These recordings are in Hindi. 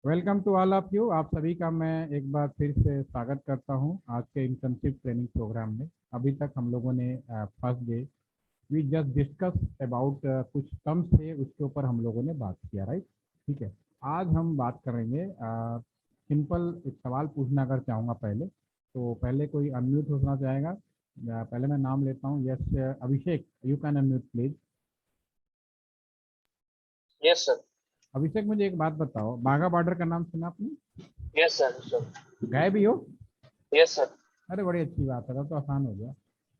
Welcome to all of you. आप सभी का मैं एक बार फिर से स्वागत करता हूं आज के इंटर्नशिप ट्रेनिंग प्रोग्राम में। अभी तक हम लोगों ने first day we just discuss about कुछ टर्म्स थे, उसके ऊपर हम लोगों ने बात किया, राइट। ठीक है। आज हम बात करेंगे सिंपल एक सवाल पूछना अगर चाहूँगा पहले, तो पहले कोई अनम्यूट होना चाहेगा? पहले मैं नाम लेता हूँ। Yes, Abhishek, you can unmute please. Yes sir. Abhishek, मुझे एक बात बताओ, बाघा बॉर्डर का नाम सुना आपने? Yes sir sir. गए भी हो? Yes sir. अरे बड़ी अच्छी बात है, तो आसान हो गया।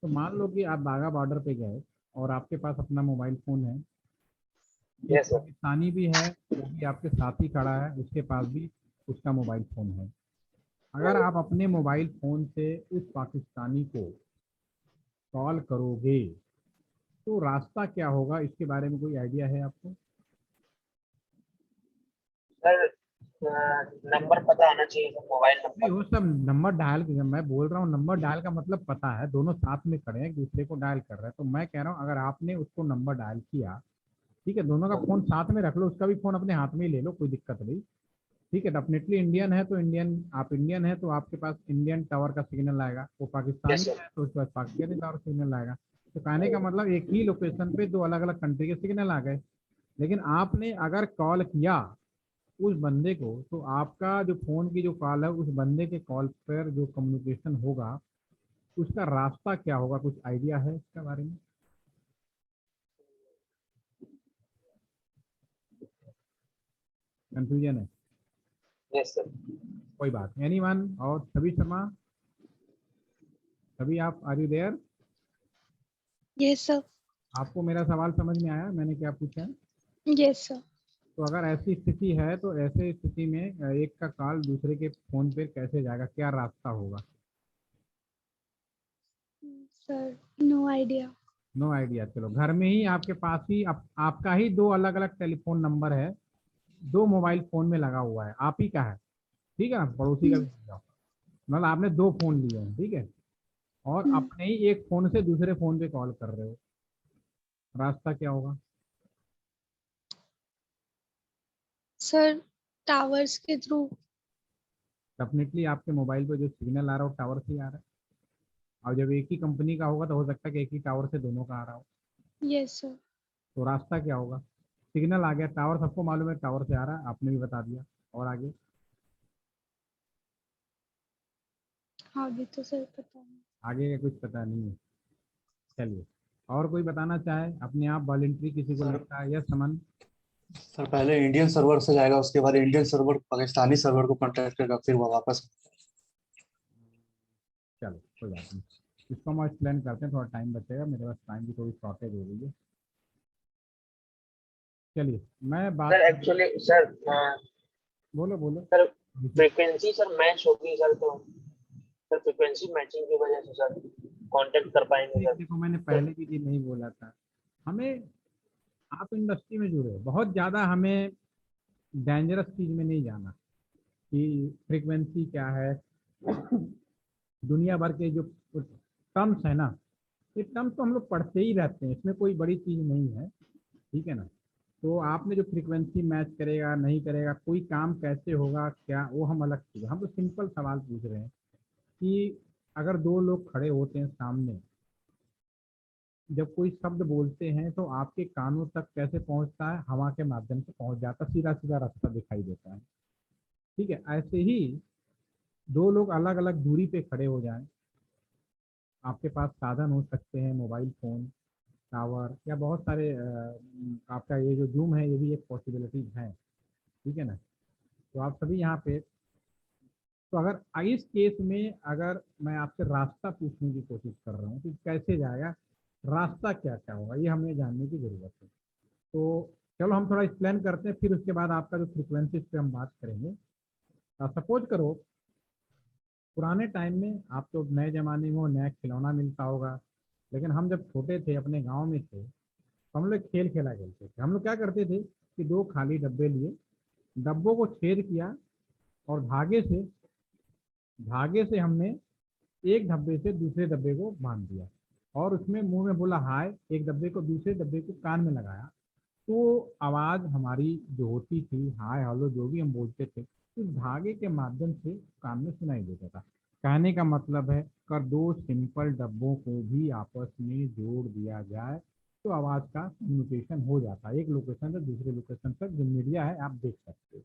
तो मान लो कि आप बाघा बॉर्डर पे गए और आपके पास अपना मोबाइल फोन है। एक यस सर। पाकिस्तानी भी है, वो भी आपके साथ ही खड़ा है, उसके पास भी उसका मोबाइल फोन है। अगर आप अपने मोबाइल फोन से उस पाकिस्तानी को कॉल करोगे तो रास्ता क्या होगा, इसके बारे में कोई आइडिया है आपको? सर नंबर पता आना चाहिए सर, मोबाइल नहीं, नंबर। वो सब नंबर डायल, मैं बोल रहा हूँ नंबर डायल का मतलब पता है, दोनों साथ में खड़े हैं, एक दूसरे को डायल कर रहे हैं। तो मैं कह रहा हूँ अगर आपने उसको नंबर डायल किया, ठीक है, दोनों का फोन साथ में रख लो, उसका भी फोन अपने हाथ में ही ले लो, कोई दिक्कत नहीं। ठीक है, डेफिनेटली इंडियन है तो इंडियन, आप इंडियन है तो आपके पास इंडियन टावर का सिग्नल आएगा, वो पाकिस्तानी यस सर। है तो उसके पास पाकिस्तानी टावर सिग्नल आएगा। तो कहने का मतलब एक ही लोकेशन पे दो अलग अलग कंट्री के सिग्नल आ गए। लेकिन आपने अगर कॉल किया उस बंदे को, तो आपका जो फोन की जो कॉल है, उस बंदे के कॉल पर जो कम्युनिकेशन होगा उसका रास्ता क्या होगा, कुछ आइडिया है इसके बारे में? कंफ्यूजन है? Yes sir. कोई बात, एनीवन? और सभी शर्मा, सभी आप, are you there? Yes sir. आपको मेरा सवाल समझ में आया, मैंने क्या पूछा है? Yes sir. तो अगर ऐसी स्थिति है तो ऐसे स्थिति में एक का कॉल दूसरे के फोन पे कैसे जाएगा, क्या रास्ता होगा? Sir no idea. No idea. चलो, घर में ही आपके पास ही आपका ही दो अलग अलग टेलीफोन नंबर है, दो मोबाइल फोन में लगा हुआ है, आप ही का है, ठीक है ना, पड़ोसी का भी नहीं है। मतलब आपने दो फोन लिए हैं, ठीक है, और अपने ही एक फोन से दूसरे फोन पे कॉल कर रहे हो, रास्ता क्या होगा? सर टावर्स के थ्रू। डेफिनेटली आपके मोबाइल पे जो सिग्नल आ रहा है वो टावर से ही आ रहा है, और जब एक ही कंपनी का होगा तो हो सकता है कि एक ही टावर से दोनों का आ रहा हो। Yes sir. तो रास्ता क्या होगा? सिग्नल आ गया, टावर सबको मालूम है टावर से आ रहा है, आपने भी बता दिया, और आगे? आगे तो सर पता नहीं। आगे का कुछ पता नहीं है। चलिए, और कोई बताना चाहे अपने आप, वॉलेंट्री किसी को सर लगता है? यस, समन। सर पहले इंडियन सर्वर से जाएगा, उसके बाद इंडियन सर्वर पाकिस्तानी सर्वर को कांटेक्ट करेगा, फिर वो वापस। चलो कोई बात नहीं, इसको हम एक्सप्लेन करते हैं, थोड़ा टाइम बचेगा, मेरे पास टाइम की थोड़ी शॉर्टेज हो रही है। चलिए, मैं बात सर एक्चुअली सर बोलो बोलो। सर फ्रीक्वेंसी सर मैच होगी सर, तो सर फ्रीक्वेंसी मैचिंग की वजह से सर कांटेक्ट कर पाएंगे देखो सर। देखो, मैंने सर पहले भी ये नहीं बोला था, हमें, आप इंडस्ट्री में जुड़े हो, बहुत ज़्यादा हमें डेंजरस चीज़ में नहीं जाना कि फ्रीक्वेंसी क्या है। दुनिया भर के जो टर्म्स है ना, ये टर्म्स तो हम लोग पढ़ते ही रहते हैं, इसमें कोई बड़ी चीज़ नहीं है, ठीक है ना। तो आपने जो फ्रीक्वेंसी मैच करेगा नहीं करेगा, कोई काम कैसे होगा क्या, वो हम अलग चीज़, हम तो सिंपल सवाल पूछ रहे हैं कि अगर दो लोग खड़े होते हैं सामने, जब कोई शब्द बोलते हैं तो आपके कानों तक कैसे पहुंचता है? हवा के माध्यम से पहुंच जाता, सीधा सीधा रास्ता दिखाई देता है, ठीक है। ऐसे ही दो लोग अलग अलग दूरी पे खड़े हो जाएं, आपके पास साधन हो सकते हैं, मोबाइल फोन, टावर, या बहुत सारे आपका ये जो जूम है, ये भी एक पॉसिबिलिटीज है, ठीक है ना। तो आप सभी यहाँ पे, तो अगर इस केस में अगर मैं आपसे रास्ता पूछने की कोशिश कर रहा हूँ कि कैसे जाएगा, रास्ता क्या क्या होगा, ये हमें जानने की ज़रूरत है। तो चलो हम थोड़ा एक्सप्लेन करते हैं, फिर उसके बाद आपका जो फ्रिक्वेंसी पे हम बात करेंगे। सपोज करो पुराने टाइम में, आप तो नए ज़माने में हो, नया खिलौना मिलता होगा, लेकिन हम जब छोटे थे अपने गांव में थे, तो हम लोग खेल खेला खेलते थे। हम लोग क्या करते थे कि दो खाली डब्बे लिए, डब्बों को छेद किया, और धागे से हमने एक डब्बे से दूसरे डब्बे को बांध दिया, और उसमें मुंह में बोला हाय, एक डब्बे को दूसरे डब्बे को कान में लगाया, तो आवाज़ हमारी जो होती थी, हाय हेलो जो भी हम बोलते थे, उस धागे के माध्यम से कान में सुनाई देता था। कहने का मतलब है, अगर दो सिंपल डब्बों को भी आपस में जोड़ दिया जाए तो आवाज़ का कम्युनिकेशन हो जाता है, एक लोकेशन से दूसरे लोकेशन तक। जो मीडिया है आप देख सकते हो।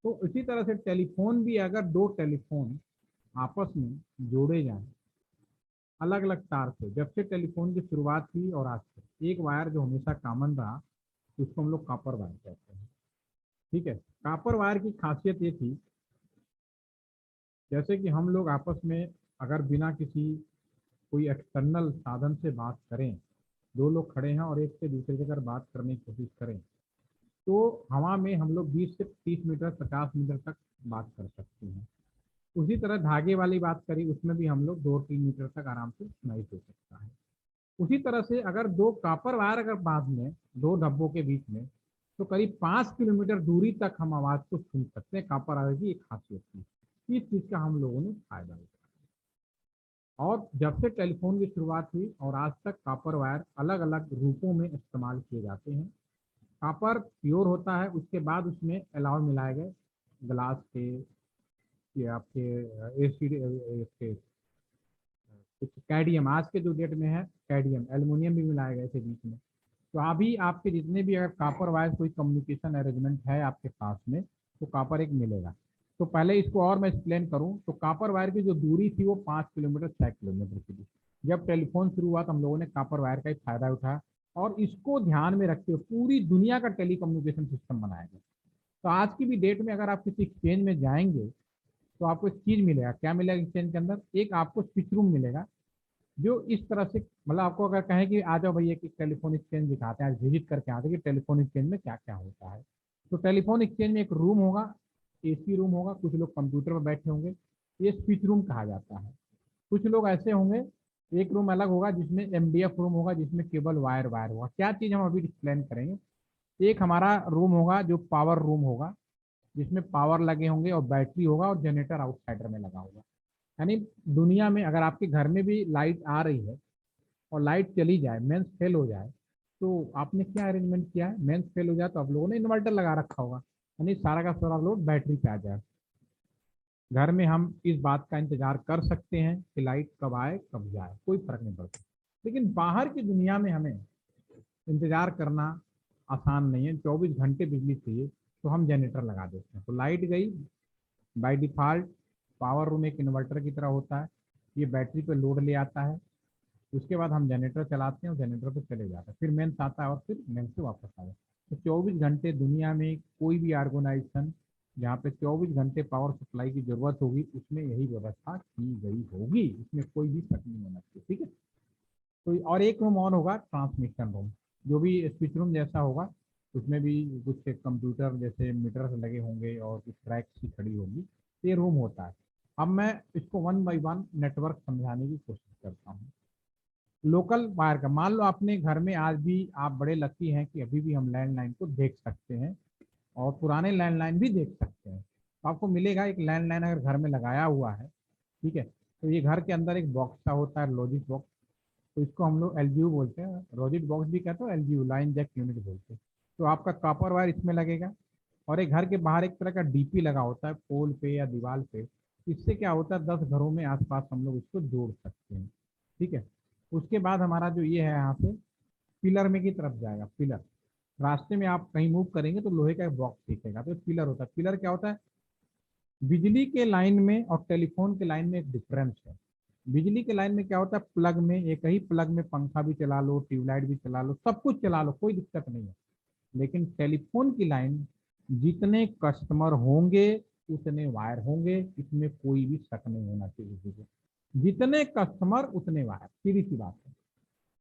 तो इसी तरह से टेलीफोन भी, अगर दो टेलीफोन आपस में जोड़े जाएं अलग अलग तार से, जब से टेलीफोन की शुरुआत हुई और आज तक, एक वायर जो हमेशा कॉमन रहा उसको हम लोग कॉपर वायर कहते हैं। ठीक है। कॉपर वायर की खासियत ये थी, जैसे कि हम लोग आपस में अगर बिना किसी कोई एक्सटर्नल साधन से बात करें, दो लोग खड़े हैं और एक से दूसरे से अगर बात करने की कोशिश करें, तो हवा में हम लोग 20 से 30 मीटर 50 मीटर तक बात कर सकते हैं। उसी तरह धागे वाली बात करी, उसमें भी हम लोग 2-3 मीटर तक आराम से सुनाई दे सकता है। उसी तरह से अगर दो कॉपर वायर अगर बाद में दो डब्बों के बीच में, तो करीब 5 किलोमीटर दूरी तक हम आवाज को सुन सकते हैं। कॉपर वायर की एक खासियत थी, इस चीज का हम लोगों ने फायदा उठाया। और जब से टेलीफोन की शुरुआत हुई और आज तक कॉपर वायर अलग अलग रूपों में इस्तेमाल किए जाते हैं। कॉपर प्योर होता है, उसके बाद उसमें अलाव मिलाए गए ग्लास के, ये आपके एसिड के, कुछ कैडियम, आज के जो डेट में है कैडियम, एल्युमिनियम भी मिलाया गया इसके बीच में। तो अभी आपके जितने भी अगर कॉपर वायर कोई कम्युनिकेशन अरेंजमेंट है आपके पास में, तो कॉपर एक मिलेगा। तो पहले इसको और मैं एक्सप्लेन करूं तो कॉपर वायर की जो दूरी थी वो 5 किलोमीटर 6 किलोमीटर की थी। जब टेलीफोन शुरू हुआ तो हम लोगों ने कॉपर वायर का ही फायदा उठाया और इसको ध्यान में रखते हुए पूरी दुनिया का टेली कम्युनिकेशन सिस्टम बनाया गया। तो आज की भी डेट में अगर आप किसी एक्सचेंज में जाएंगे तो आपको एक चीज मिलेगा। क्या मिलेगा एक्सचेंज के अंदर? एक आपको स्विच रूम मिलेगा, जो इस तरह से, मतलब आपको अगर कहें कि आ जाओ भैया कि टेलीफोन एक्सचेंज दिखाते हैं, आज विजिट करके आते हैं कि टेलीफोन एक्सचेंज में क्या क्या होता है। तो टेलीफोन एक्सचेंज में एक रूम होगा, एसी रूम होगा, कुछ लोग कंप्यूटर पर बैठे होंगे, ये स्विच रूम कहा जाता है। कुछ लोग ऐसे होंगे, एक रूम अलग होगा जिसमें एमडीएफ रूम होगा, जिसमें केवल वायर वायर होगा। क्या चीज़ हम अभी एक्सप्लेन करेंगे। एक हमारा रूम होगा जो पावर रूम होगा, जिसमें पावर लगे होंगे और बैटरी होगा और जनरेटर आउटसाइडर में लगा होगा। यानी दुनिया में अगर आपके घर में भी लाइट आ रही है और लाइट चली जाए, मेंस फेल हो जाए, तो आपने क्या अरेंजमेंट किया है? मेंस फेल हो जाए तो आप लोगों ने इन्वर्टर लगा रखा होगा, यानी सारा का सारा लोड बैटरी पे आ जाए। घर में हम इस बात का इंतजार कर सकते हैं कि लाइट कब आए कब जाए, कोई फर्क नहीं पड़ता। लेकिन बाहर की दुनिया में हमें इंतजार करना आसान नहीं है, 24 घंटे बिजली चाहिए, तो हम जनरेटर लगा देते हैं। तो लाइट गई, बाय डिफॉल्ट पावर रूम एक इन्वर्टर की तरह होता है, ये बैटरी पे लोड ले आता है। उसके बाद हम जनरेटर चलाते हैं और जनरेटर पे चले जाते हैं, फिर मेंस आता है और फिर मेंस से वापस आ जाता है। तो 24 घंटे दुनिया में कोई भी ऑर्गेनाइजेशन जहाँ पे 24 घंटे पावर सप्लाई की जरूरत होगी, उसमें यही व्यवस्था की गई होगी, इसमें कोई भी शक नहीं होना चाहिए। ठीक है। तो और एक रूम और होगा, ट्रांसमिशन रूम, जो भी स्विच रूम जैसा होगा, उसमें भी कुछ कंप्यूटर जैसे मीटर लगे होंगे और कुछ ट्रैक की खड़ी होगी, तो ये रूम होता है। अब मैं इसको वन बाई वन नेटवर्क समझाने की कोशिश करता हूँ। लोकल वायर का, मान लो अपने घर में, आज भी आप बड़े लकी हैं कि अभी भी हम लैंडलाइन को देख सकते हैं और पुराने लैंडलाइन भी देख सकते हैं। तो आपको मिलेगा एक लैंडलाइन अगर घर में लगाया हुआ है, ठीक है, तो ये घर के अंदर एक बॉक्स सा होता है, लॉजिक बॉक्स। तो इसको हम लोग एलजीयू बोलते हैं, लॉजिक बॉक्स भी कहते हैं, एलजीयू लाइन जैक यूनिट बोलते हैं। तो आपका कॉपर वायर इसमें लगेगा और एक घर के बाहर एक तरह का डीपी लगा होता है पोल पे या दीवार पे। इससे क्या होता है, 10 घरों में आसपास हम लोग इसको जोड़ सकते हैं। ठीक है। उसके बाद हमारा जो ये है यहाँ से पिलर में की तरफ जाएगा। पिलर, रास्ते में आप कहीं मूव करेंगे तो लोहे का एक बॉक्स दिखेगा, तो पिलर होता है। पिलर क्या होता है? बिजली के लाइन में और टेलीफोन के लाइन में एक डिफरेंस है। बिजली के लाइन में क्या होता है, प्लग में, एक ही प्लग में पंखा भी चला लो, ट्यूबलाइट भी चला लो, सब कुछ चला लो, कोई दिक्कत नहीं है। लेकिन टेलीफोन की लाइन, जितने कस्टमर होंगे उतने वायर होंगे, इसमें कोई भी शक नहीं होना चाहिए। जितने कस्टमर उतने वायर, सीधी सी बात है।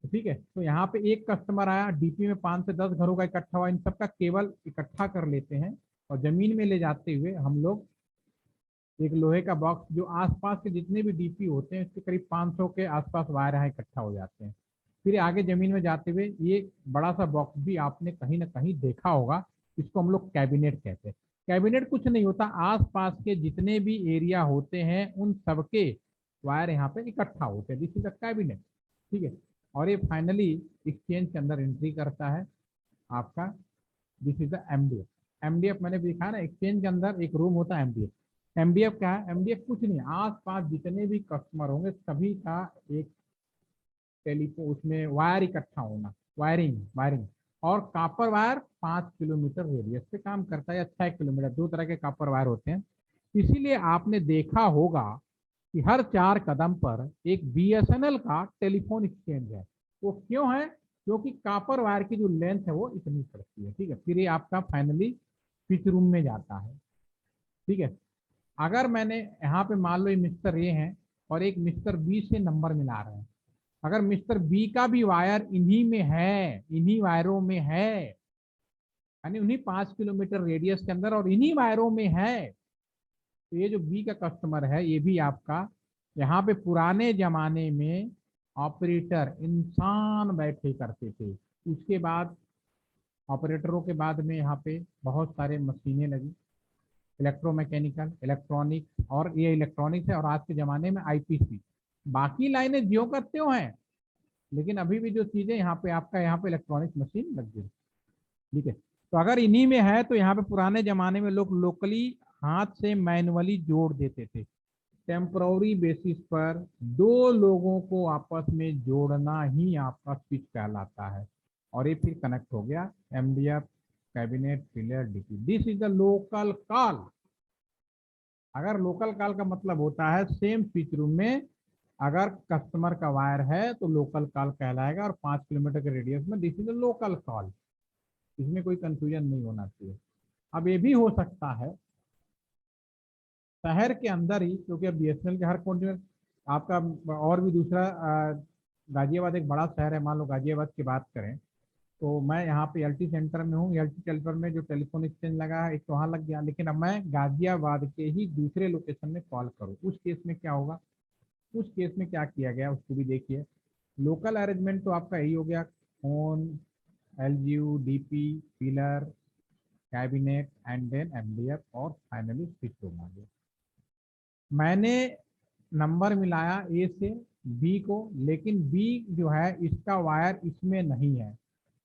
तो ठीक है, तो यहाँ पे एक कस्टमर आया, डीपी में 5 से 10 घरों का इकट्ठा हुआ, इन सबका केवल इकट्ठा कर लेते हैं और जमीन में ले जाते हुए हम लोग एक लोहे का बॉक्स, जो आसपास के जितने भी डीपी होते हैं उसके करीब 500 के आसपास वायर यहाँ इकट्ठा हो जाते हैं। फिर आगे जमीन में जाते हुए ये बड़ा सा बॉक्स भी आपने कहीं ना कहीं देखा होगा, इसको हम लोग कैबिनेट कहते हैं। कैबिनेट कुछ नहीं होता, आसपास के जितने भी एरिया होते हैं उन सबके वायर यहाँ पे इकट्ठा होते हैं, दिस इज अ कैबिनेट। ठीक है। और ये फाइनली एक्सचेंज के अंदर एंट्री करता है। आपका this is the MDF. MDF मैंने भी दिखाया ना, एक्सचेंज के अंदर एक रूम होता है एमडीएफ। एमडीएफ क्या है? एमडीएफ कुछ नहीं, आसपास जितने भी कस्टमर होंगे सभी का एक टेलीफोन उसमें वायर इकट्ठा होना, वायरिंग वायरिंग। और कॉपर वायर 5 किलोमीटर रेडियस पे काम करता है या 6 किलोमीटर, दो तरह के कॉपर वायर होते हैं। इसीलिए आपने देखा होगा कि हर 4 कदम पर एक बीएसएनएल का टेलीफोन एक्सचेंज है। वो क्यों है? क्योंकि कॉपर वायर की जो लेंथ है वो इतनी पड़ती है। ठीक है, फिर ये आपका फाइनली स्विच रूम में जाता है। ठीक है, अगर मैंने यहाँ पे मान लो ये मिस्टर ए है और एक मिस्टर बी से नंबर मिला रहे हैं, अगर मिस्टर बी का भी वायर इन्हीं में है, इन्हीं वायरों में है, यानी उन्हीं 5 किलोमीटर रेडियस के अंदर और इन्हीं वायरों में है, तो ये जो बी का कस्टमर है ये भी आपका, यहाँ पे पुराने जमाने में ऑपरेटर इंसान बैठे करते थे। उसके बाद ऑपरेटरों के बाद में यहाँ पे बहुत सारे मशीनें लगी, इलेक्ट्रोमैकेनिकल, इलेक्ट्रॉनिक्स, और ये इलेक्ट्रॉनिक्स है और आज के ज़माने में आईपीसी। बाकी लाइनें ज्यों का त्यों हैं, लेकिन अभी भी जो चीज़ें यहाँ पे आपका यहाँ पे इलेक्ट्रॉनिक मशीन लग गई। ठीक है, तो अगर इन्हीं में है तो यहाँ पे पुराने ज़माने में लोग लोकली हाथ से मैनुअली जोड़ देते थे। टेम्पररी बेसिस पर दो लोगों को आपस में जोड़ना ही आपका स्विच कहलाता है, और ये फिर कनेक्ट हो गया MDF, cabinet, pillar, DP. This is the local call. अगर लोकल कॉल का मतलब होता है सेम स्विच रूम में अगर कस्टमर का वायर है तो लोकल कॉल कहलाएगा, और 5 किलोमीटर के रेडियस में this is the local call. इसमें कोई कंफ्यूजन नहीं होना चाहिए। अब ये भी हो सकता है शहर के अंदर ही, क्योंकि अब बीएसएनएल के हर कोने में आपका, और भी दूसरा गाजियाबाद एक बड़ा शहर है, मान लो गाजियाबाद की बात करें तो मैं यहाँ पे एलटी सेंटर में हूँ। एलटी सेंटर में जो टेलीफोन एक्सचेंज लगा है एक तो वहाँ लग गया, लेकिन अब मैं गाजियाबाद के ही दूसरे लोकेशन में कॉल करूँ, उस केस में क्या होगा? उस केस में क्या किया गया उसको भी देखिए। लोकल अरेंजमेंट तो आपका यही हो गया, phone, LGU, DP, pillar, cabinet and then MDF, और फाइनली स्विच रूम आ गया। मैंने नंबर मिलाया ए से बी को, लेकिन बी जो है इसका वायर इसमें नहीं है,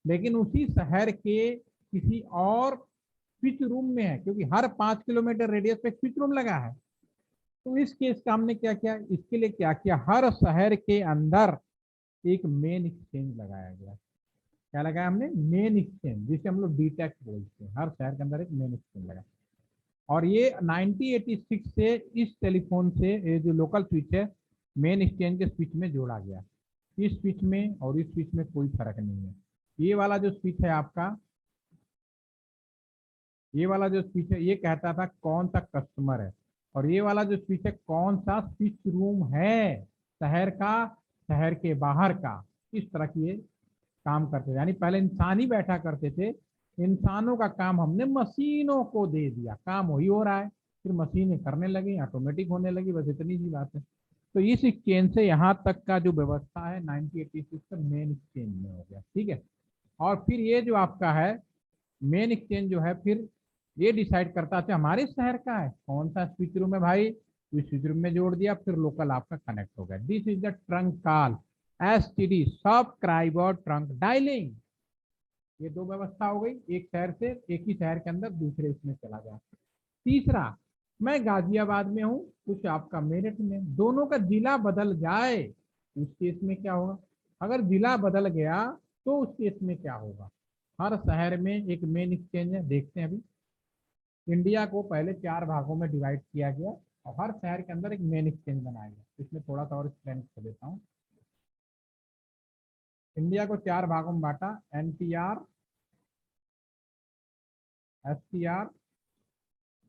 लेकिन उसी शहर के किसी और स्विच रूम में है, क्योंकि हर 5 किलोमीटर रेडियस पे स्विच रूम लगा है। तो इस केस का हमने क्या किया, इसके लिए क्या किया, हर शहर के अंदर एक मेन एक्सचेंज लगाया गया। क्या लगाया हमने? मेन एक्सचेंज, जिसे हम लोग डीटेक बोलते हैं। हर शहर के अंदर एक मेन एक्सचेंज लगा, और ये 1986 से इस टेलीफोन से ये जो लोकल स्विच है मेन एक्सचेंज के स्विच में जोड़ा गया। इस स्विच में और इस स्विच में कोई फर्क नहीं है। ये वाला जो स्विच है आपका, ये वाला जो स्विच है ये कहता था कौन सा कस्टमर है, और ये वाला जो स्विच है कौन सा स्विच रूम है, शहर का, शहर के बाहर का। इस तरह की ये काम करते थे, यानी पहले इंसान ही बैठा करते थे, इंसानों का काम हमने मशीनों को दे दिया, काम वही हो रहा है, फिर मशीनें करने लगी, ऑटोमेटिक होने लगी, बस इतनी सी बात है। तो इस एक्सचेंज से यहाँ तक का जो व्यवस्था है 1986 का मेन एक्सचेंज में हो गया। ठीक है, और फिर ये जो आपका है मेन एक्सचेंज जो है फिर ये डिसाइड करता है हमारे शहर का है कौन सा स्विच रूम है भाई, तो स्विच रूम में जोड़ दिया, फिर लोकल आपका कनेक्ट हो गया। This is the trunk call, STD, subscriber trunk dialing. ये दो व्यवस्था हो गई, एक शहर से एक ही शहर के अंदर दूसरे इसमें चला गया। तीसरा, मैं गाजियाबाद में हूँ, कुछ आपका मेरठ में, दोनों का जिला बदल जाए उस केस में क्या होगा? अगर जिला बदल गया तो उस केस में क्या होगा? हर शहर में एक मेन एक्सचेंज है। देखते हैं, अभी इंडिया को पहले 4 भागों में डिवाइड किया गया और हर शहर के अंदर एक मेन एक्सचेंज बनाया गया। इसमें थोड़ा सा और एक्सप्लेन कर देता हूँ। इंडिया को 4 भागों में बांटा, एनटीआर, एसटीआर,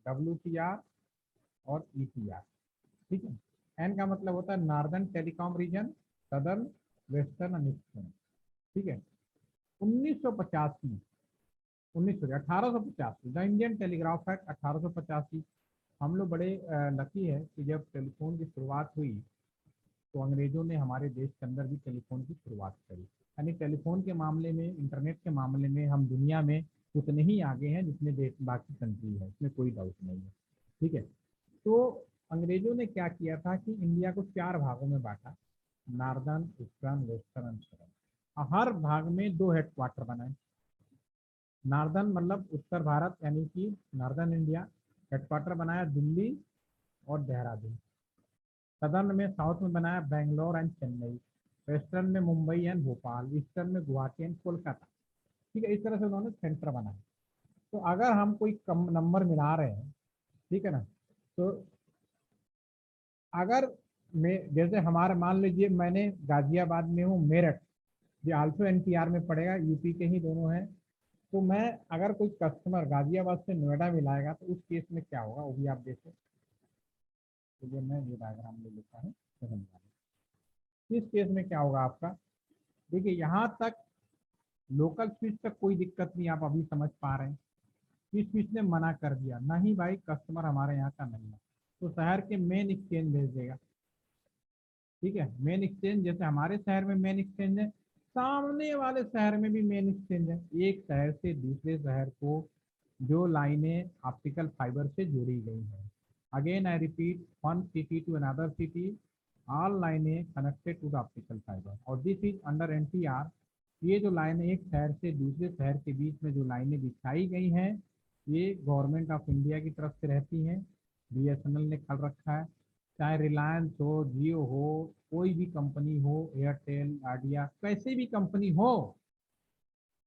डब्ल्यूटीआर और ईटीआर। ठीक है, एन का मतलब होता है northern telecom region, southern, western और ईस्टर्न। ठीक है, 1885 द इंडियन टेलीग्राफ एक्ट 1885। हम लोग बड़े लकी है कि जब टेलीफोन की शुरुआत हुई तो अंग्रेजों ने हमारे देश के अंदर भी टेलीफोन की शुरुआत करी। यानी टेलीफोन के मामले में, इंटरनेट के मामले में हम दुनिया में उतने ही आगे हैं जितने देश बाकी कंट्री है, इसमें कोई डाउट नहीं है। ठीक है, तो अंग्रेजों ने क्या किया था कि इंडिया को 4 भागों में बांटा, नॉर्दर्न, ईस्टर्न, वेस्टर्न, सदर्न। हर भाग में 2 हेडक्वार्टर बनाए। नॉर्दर्न मतलब उत्तर भारत यानी कि नॉर्दर्न इंडिया। हेडक्वार्टर बनाया दिल्ली और देहरादून। सदर्न में साउथ में बनाया बेंगलोर एंड चेन्नई। वेस्टर्न में मुंबई एंड भोपाल। ईस्टर्न में गुवाहाटी एंड कोलकाता। ठीक है, इस तरह से उन्होंने सेंटर बनाया। तो अगर हम कोई कम नंबर मिला रहे हैं, ठीक है ना, तो अगर मैं जैसे हमारे मान लीजिए मैंने गाजियाबाद में हूँ, मेरठ जो आल्सो एनटीआर में पड़ेगा, यूपी के ही दोनों हैं। तो मैं अगर कोई कस्टमर गाजियाबाद से नोएडा मिलाएगा तो उस केस में क्या होगा वो भी आप देखो। तो मैं ये डायग्राम ले लेता हूँ, इस केस में क्या होगा आपका। देखिए यहाँ तक लोकल स्विच तक कोई दिक्कत नहीं, आप अभी समझ पा रहे हैं। इस स्विच ने मना कर दिया, नहीं भाई कस्टमर हमारे यहाँ का नहीं है, तो शहर के मेन एक्सचेंज भेज देगा। ठीक है, मेन एक्सचेंज जैसे हमारे शहर में मेन एक्सचेंज है, सामने वाले शहर में भी मेन एक्सचेंज है। एक शहर से दूसरे शहर को जो लाइनें ऑप्टिकल फाइबर से जुड़ी गई हैं, again I repeat, one city to another city, all लाइनें connected to the optical fibre, और दिस इज अंडर एनटीआर। ये जो लाइनें एक शहर से दूसरे शहर के बीच में जो लाइनें बिछाई गई हैं, ये गवर्नमेंट ऑफ इंडिया की तरफ से रहती हैं। बीएसएनएल ने खोल रखा है, चाहे रिलायंस हो, जियो हो, कोई भी कंपनी हो, एयरटेल, आइडिया, कैसे भी कंपनी हो,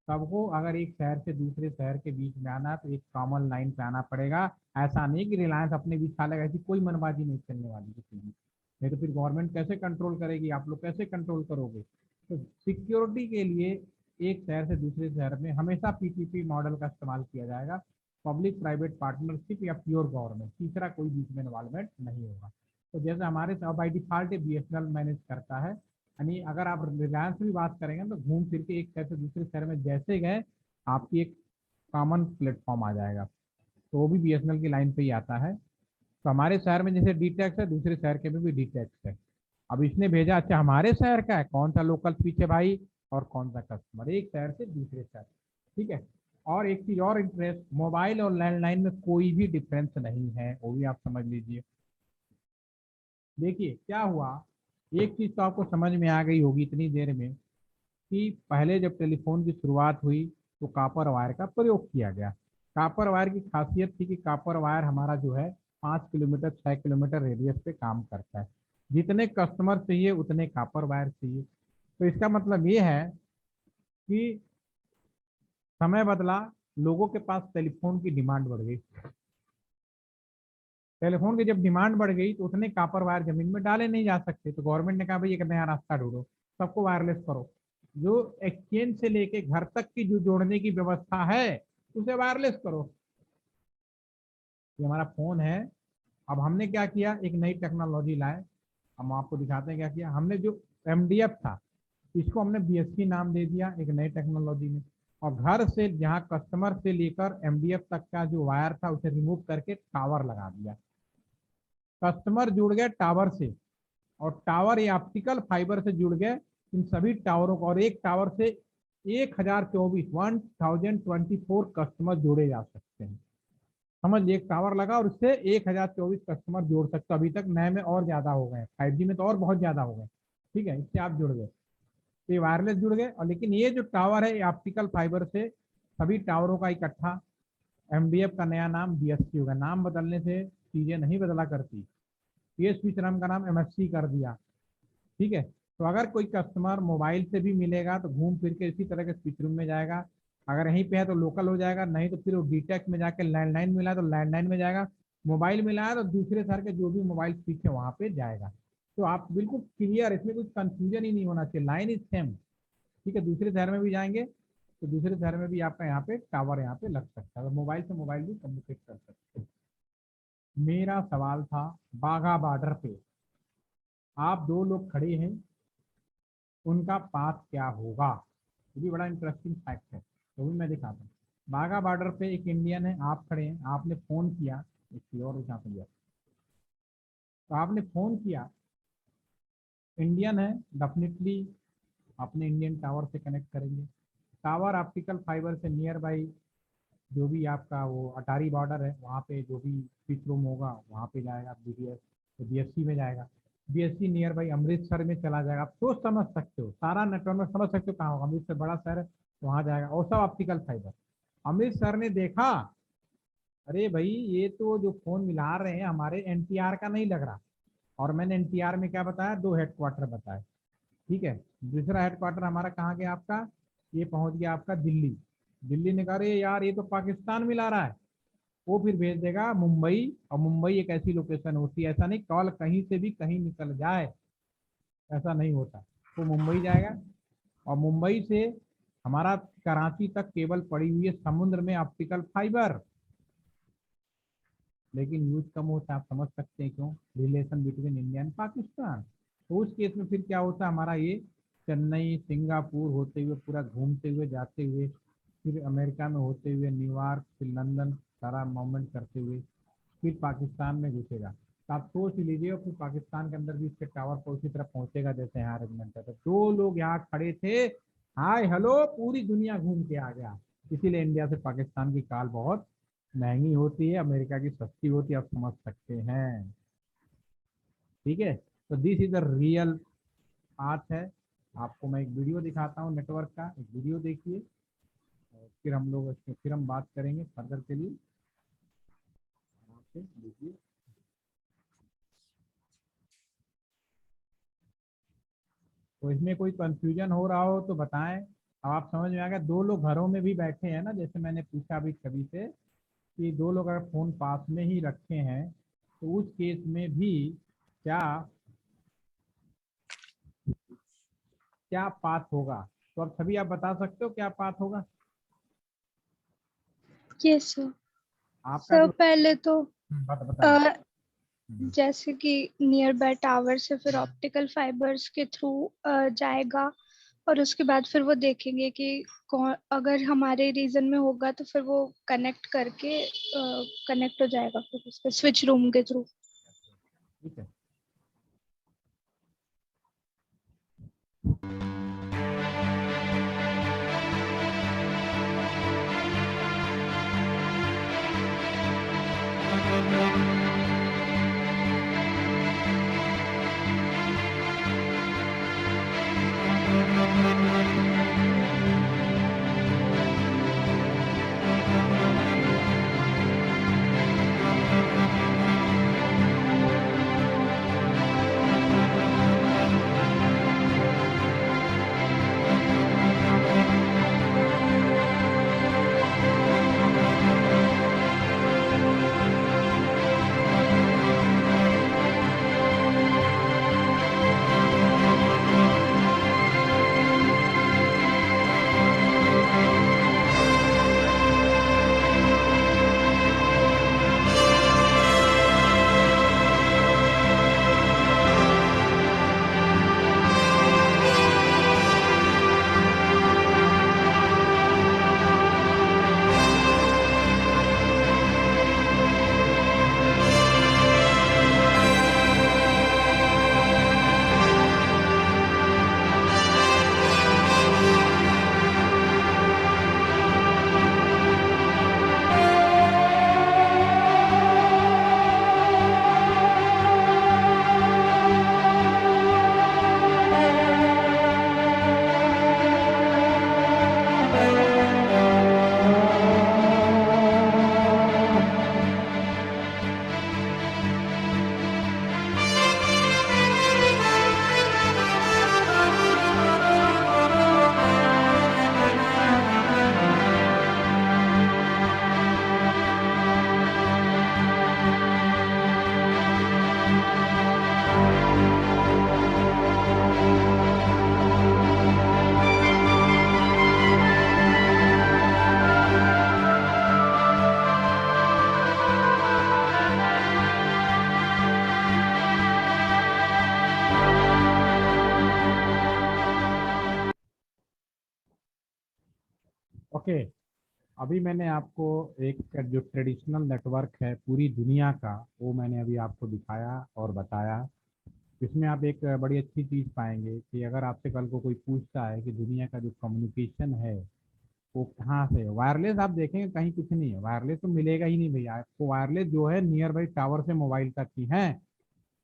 सबको अगर एक शहर से दूसरे शहर के बीच में आना तो एक कॉमन लाइन पे आना पड़ेगा। ऐसा नहीं कि रिलायंस अपने बीच खा लेगा, ऐसी कोई मनबाजी नहीं चलने वाली किसी की। नहीं तो फिर गवर्नमेंट कैसे कंट्रोल करेगी, आप लोग कैसे कंट्रोल करोगे। तो सिक्योरिटी के लिए एक शहर से दूसरे शहर में हमेशा पीपीपी मॉडल का इस्तेमाल किया जाएगा, पब्लिक प्राइवेट पार्टनरशिप या प्योर गवर्नमेंट, तीसरा कोई बीच में इन्वॉल्वमेंट नहीं होगा। तो जैसे हमारे बाई डिफॉल्ट बीएसएनएल मैनेज करता है, यानी अगर आप रिलायंस की बात करेंगे तो घूम फिर के एक शहर से दूसरे शहर में जैसे गए आपकी एक कॉमन प्लेटफॉर्म आ जाएगा, तो वो भी बीएसएनएल की लाइन पे ही आता है। तो हमारे शहर में जैसे डी टैक्स है, दूसरे शहर के में भी डी टैक्स है। अब इसने भेजा, अच्छा हमारे शहर का है, कौन सा लोकल पीछे भाई और कौन सा कस्टमर, एक शहर से दूसरे शहर। ठीक है, और एक चीज और इंटरेस्ट, मोबाइल और लैंडलाइन में कोई भी डिफरेंस नहीं है, वो भी आप समझ लीजिए। देखिए क्या हुआ, एक चीज तो आपको समझ में आ गई होगी इतनी देर में कि पहले जब टेलीफोन की शुरुआत हुई तो कॉपर वायर का प्रयोग किया गया। कॉपर वायर की खासियत थी कि कॉपर वायर हमारा जो है 5 किलोमीटर 6 किलोमीटर रेडियस पे काम करता है, जितने कस्टमर चाहिए उतने कॉपर वायर चाहिए। तो इसका मतलब ये है कि समय बदला, लोगों के पास टेलीफोन की डिमांड बढ़ गई। टेलीफोन की जब डिमांड बढ़ गई तो उतने कॉपर वायर जमीन में डाले नहीं जा सकते, तो गवर्नमेंट ने कहा भाई एक नया रास्ता ढूंढो, सबको वायरलेस करो। जो एक्सचेंज से लेके घर तक की जो जोड़ने की व्यवस्था है उसे वायरलेस करो। ये हमारा फोन है। अब हमने क्या किया, एक नई टेक्नोलॉजी लाए। हम आपको दिखाते हैं क्या किया हमने। जो एमडीएफ था इसको हमने बीएससी नाम दे दिया एक नई टेक्नोलॉजी में, और घर से जहाँ कस्टमर से लेकर एमडीएफ तक का जो वायर था उसे रिमूव करके टावर लगा दिया। कस्टमर जुड़ गए टावर से, और टावर ये ऑप्टिकल फाइबर से जुड़ गए इन सभी टावरों को, और एक टावर से 1024 कस्टमर जोड़े जा सकते हैं। समझ लीजिए, एक टावर लगा और उससे 1024 कस्टमर जोड़ सकते। अभी तक नए में और ज्यादा हो गए, 5G में तो और बहुत ज्यादा हो गए। ठीक है, इससे आप जुड़ गए, तो ये वायरलेस जुड़ गए। और लेकिन ये जो टावर है ये ऑप्टिकल फाइबर से सभी टावरों का इकट्ठा, एमडीएफ का नया नाम बीएससी होगा। नाम बदलने से चीजें नहीं बदला करती। ये स्विच नाम का नाम एमएससी कर दिया। ठीक है, तो अगर कोई कस्टमर मोबाइल से भी मिलेगा तो घूम फिर के इसी तरह के स्विच रूम में जाएगा। अगर यहीं पे है तो लोकल हो जाएगा, नहीं तो फिर वो डीटेक्ट में जाके लैंडलाइन मिला तो लैंडलाइन में जाएगा, मोबाइल मिला है तो दूसरे शहर के जो भी मोबाइल स्विच है वहाँ पे जाएगा। तो आप बिल्कुल क्लियर, इसमें कुछ कंफ्यूजन ही नहीं होना चाहिए, लाइन इज सेम। ठीक है, दूसरे शहर में भी जाएंगे तो दूसरे शहर में भी आपका यहाँ पे टावर यहाँ पे लग सकता है, मोबाइल से मोबाइल भी कम्युनिकेट कर सकते हैं। मेरा सवाल था बाघा बॉर्डर पे आप दो लोग खड़े हैं, उनका पाथ क्या होगा। ये भी बड़ा इंटरेस्टिंग फैक्ट है, तो भी मैं दिखाता हूँ। बाघा बॉर्डर पे एक इंडियन है, आप खड़े हैं, आपने फोन किया, एक और दिखाता हूँ। तो आपने फोन किया, इंडियन है, डेफिनेटली अपने इंडियन टावर से कनेक्ट करेंगे। टावर ऑप्टिकल फाइबर से नियर बाई जो भी आपका वो अटारी बॉर्डर है वहाँ पे जो भी स्विच रूम होगा वहाँ पे जाएगा बीडीएस, तो बीएससी में जाएगा। बीएससी नियर बाई अमृतसर में चला जाएगा। आप सोच समझ सकते हो, सारा नेटवर्क में समझ सकते हो कहाँ होगा, अमृतसर बड़ा शहर है, वहाँ जाएगा, और सब ऑप्टिकल फाइबर। अमित सर ने देखा, अरे भाई ये तो जो फोन मिला रहे हैं हमारे एनटीआर का नहीं लग रहा। और मैंने एनटीआर में क्या बताया, 2 हेडक्वार्टर बताए। ठीक है, दूसरा हेडक्वार्टर हमारा कहाँ गया आपका, ये पहुंच गया आपका दिल्ली। दिल्ली ने कहा अरे यार ये तो पाकिस्तान मिला रहा है, वो फिर भेज देगा मुंबई। और मुंबई एक ऐसी लोकेशन होती है, ऐसा नहीं कॉल कहीं से भी कहीं निकल जाए, ऐसा नहीं होता। तो मुंबई जाएगा और मुंबई से हमारा कराची तक केबल पड़ी हुई है समुद्र में, ऑप्टिकल फाइबर, लेकिन यूज कम होता है। आप समझ सकते हैं क्यों, relation between India and Pakistan. तो उस केस में फिर क्या होता है, हमारा ये चेन्नई सिंगापुर होते हुए पूरा घूमते हुए जाते हुए फिर अमेरिका में होते हुए न्यूयॉर्क फिर लंदन सारा मूवमेंट करते हुए फिर पाकिस्तान में घुसेगा। तो आप सोच लीजिए, और फिर पाकिस्तान के अंदर भी इसके टावर पर उसी तरह पहुंचेगा जैसे यहाँ अरेंजमेंट है। तो 2 लोग यहाँ खड़े थे, हाय हेलो पूरी दुनिया घूम के आ गया। इसीलिए इंडिया से पाकिस्तान की कॉल बहुत महंगी होती है, अमेरिका की सस्ती होती है, आप समझ सकते हैं। ठीक है, तो this is the real path है। आपको मैं एक वीडियो दिखाता हूँ नेटवर्क का, एक वीडियो देखिए और फिर हम लोग इसमें फिर हम बात करेंगे फर्दर के लिए। आराम से देखिए। तो इसमें कोई कंफ्यूजन हो रहा हो तो बताएं। अब आप समझ में आ गया। 2 लोग घरों में भी बैठे हैं ना, जैसे मैंने पूछा अभी कभी से कि 2 लोग अगर फोन पास में ही रखे हैं तो उस केस में भी क्या क्या पाथ होगा। तो अब सभी आप बता सकते हो क्या पाथ होगा यस सर। आपका सर जो। पहले तो बताइए। जैसे कि नियर बाय टावर से फिर ऑप्टिकल फाइबर्स के थ्रू जाएगा, और उसके बाद फिर वो देखेंगे कि कौन, अगर हमारे रीजन में होगा तो फिर वो कनेक्ट करके कनेक्ट हो जाएगा फिर उसके स्विच रूम के थ्रू। ठीक है, ओके। अभी मैंने आपको एक जो ट्रेडिशनल नेटवर्क है पूरी दुनिया का, वो मैंने अभी आपको दिखाया और बताया। इसमें आप एक बड़ी अच्छी चीज़ पाएंगे कि अगर आपसे कल को कोई पूछता है कि दुनिया का जो कम्युनिकेशन है वो कहाँ से है, वायरलेस आप देखेंगे कहीं कुछ नहीं है, वायरलेस तो मिलेगा ही नहीं भैया आपको। वायरलेस जो है नियर बाई टावर से मोबाइल तक की है।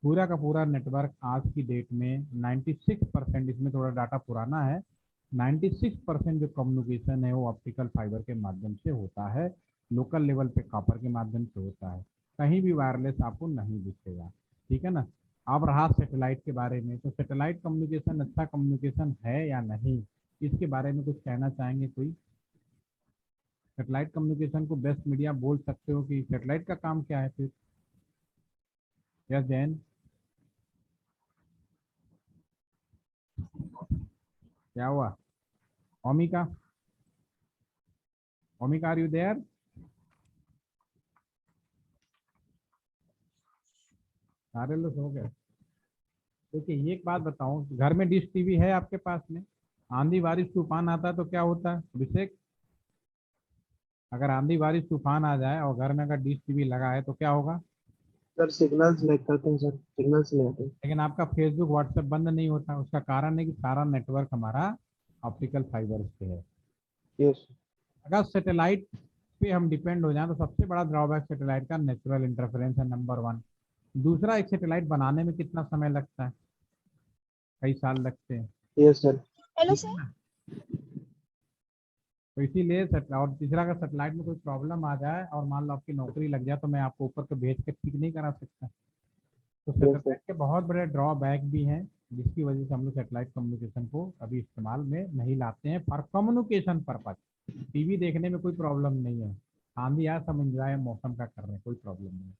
पूरा का पूरा नेटवर्क आज की डेट में 96%, इसमें थोड़ा डाटा पुराना है, 96% जो कम्युनिकेशन है वो ऑप्टिकल फाइबर के माध्यम से होता है, लोकल लेवल पे कॉपर के माध्यम से होता है, कहीं भी वायरलेस आपको नहीं दिखेगा, ठीक है ना। अब रहा सैटेलाइट के बारे में, तो सैटेलाइट कम्युनिकेशन अच्छा कम्युनिकेशन है या नहीं, इसके बारे में कुछ कहना चाहेंगे कोई? सैटेलाइट कम्युनिकेशन को बेस्ट मीडिया बोल सकते हो कि सैटेलाइट का काम क्या है फिर? यस जैन, क्या हुआ? ओमिका, ओमिका आर यू देयर? सारे लोग हो गए। देखिए एक बात बताऊं, घर में डिश टीवी है आपके पास में, आंधी बारिश तूफान आता है तो क्या होता है अभिषेक? अगर आंधी बारिश तूफान आ जाए और घर में अगर डिश टीवी लगा है तो क्या होगा? सर सिग्नल्स लेक करते हैं, सर सिग्नल्स नहीं आते। लेकिन आपका फेसबुक व्हाट्सएप बंद नहीं होता, उसका कारण है कि सारा नेटवर्क हमारा ऑप्टिकल फाइबर से है। यस। अगर सैटेलाइट पे हम डिपेंड हो जाए तो सबसे बड़ा ड्रॉबैक सैटेलाइट का नेचुरल इंटरफेरेंस है, नंबर 1। दूसरा, एक सैटेलाइट बनाने में कितना समय लगता है? कई साल लगते हैं, यस सर। हेलो ठीक है ना। तो इसीलिए और तीसरा, अगर सैटेलाइट में कोई प्रॉब्लम आ जाए और मान लो आपकी नौकरी लग जाए तो मैं आपको ऊपर को भेज के ठीक नहीं करा सकता। तो सर सैटेलाइट के बहुत बड़े ड्रॉबैक भी हैं, जिसकी वजह से हम लोग सैटेलाइट कम्युनिकेशन को अभी इस्तेमाल में नहीं लाते हैं फॉर कम्युनिकेशन पर्पज। टीवी देखने में कोई प्रॉब्लम नहीं है, आंधी आए सब एंजॉय मौसम का कर रहे हैं, कोई प्रॉब्लम नहीं है,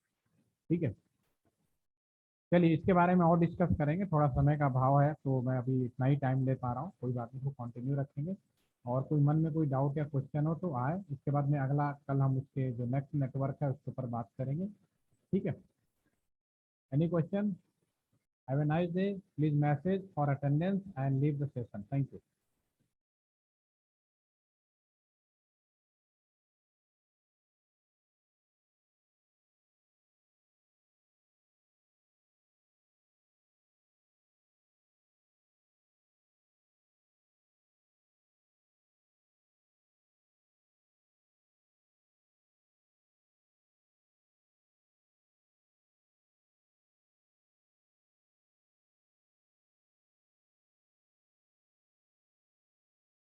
ठीक है। चलिए इसके बारे में और डिस्कस करेंगे, थोड़ा समय का अभाव है तो मैं अभी इतना ही टाइम ले पा रहा हूँ, कोई बात नहीं, इसको कंटिन्यू रखेंगे। और कोई मन में कोई डाउट या क्वेश्चन हो तो आए, इसके बाद में अगला कल हम उसके जो नेक्स्ट नेटवर्क है उसके ऊपर बात करेंगे, ठीक है। Any question? Have a nice day, please message for attendance and leave the session, thank you.